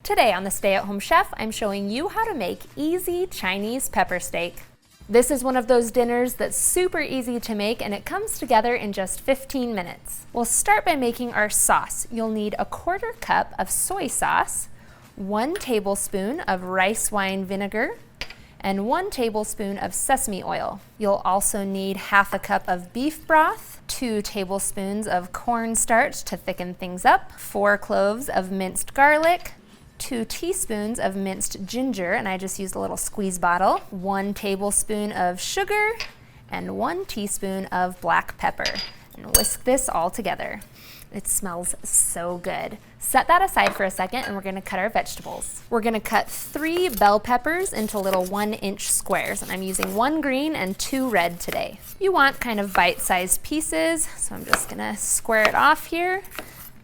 Today on the Stay at Home Chef, I'm showing you how to make easy Chinese pepper steak. This is one of those dinners that's super easy to make and it comes together in just 15 minutes. We'll start by making our sauce. You'll need a 1/4 cup of soy sauce, 1 tablespoon of rice wine vinegar, and 1 tablespoon of sesame oil. You'll also need 1/2 cup of beef broth, 2 tablespoons of cornstarch to thicken things up, 4 cloves of minced garlic, 2 teaspoons of minced ginger, and I just used a little squeeze bottle, 1 tablespoon of sugar, and 1 teaspoon of black pepper. And whisk this all together. It smells so good. Set that aside for a second and we're gonna cut our vegetables. We're gonna cut 3 bell peppers into little 1-inch squares, and I'm using 1 green and 2 red today. You want kind of bite-sized pieces, so I'm just gonna square it off here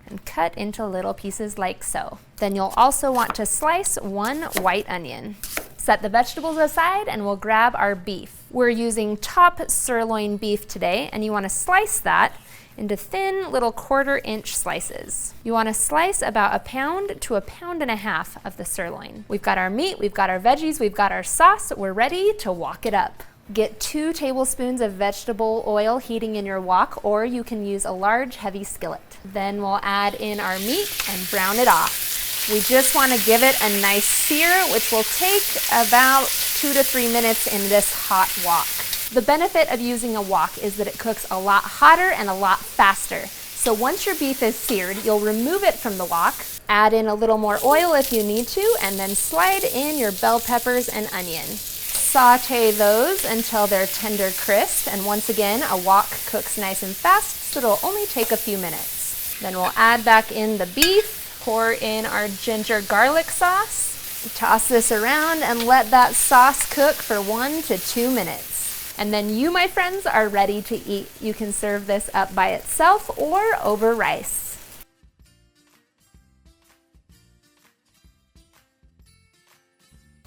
and cut into little pieces like so. Then you'll also want to slice 1 white onion. Set the vegetables aside and we'll grab our beef. We're using top sirloin beef today, and you want to slice that into thin little 1/4-inch slices. You want to slice about 1 pound to 1.5 pounds of the sirloin. We've got our meat, we've got our veggies, we've got our sauce. We're ready to wok it up. Get 2 tablespoons of vegetable oil heating in your wok, or you can use a large heavy skillet. Then we'll add in our meat and brown it off. We just want to give it a nice sear, which will take about 2 to 3 minutes in this hot wok. The benefit of using a wok is that it cooks a lot hotter and a lot faster. So once your beef is seared, you'll remove it from the wok, add in a little more oil if you need to, and then slide in your bell peppers and onion. Saute those until they're tender crisp, and once again, a wok cooks nice and fast, so it'll only take a few minutes. Then we'll add back in the beef, pour in our ginger garlic sauce, toss this around and let that sauce cook for 1 to 2 minutes. And then you, my friends, are ready to eat. You can serve this up by itself or over rice.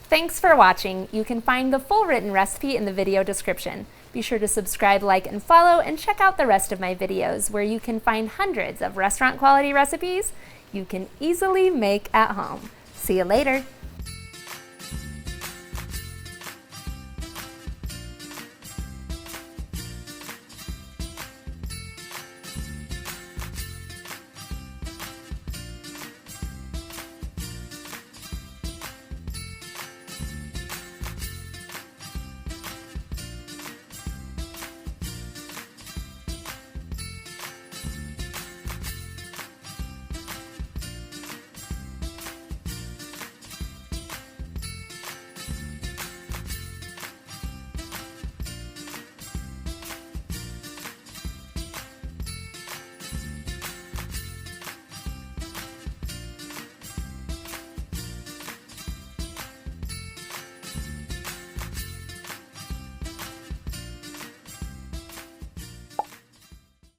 Thanks for watching. You can find the full written recipe in the video description. Be sure to subscribe, like, and follow, and check out the rest of my videos where you can find hundreds of restaurant quality recipes you can easily make at home. See you later.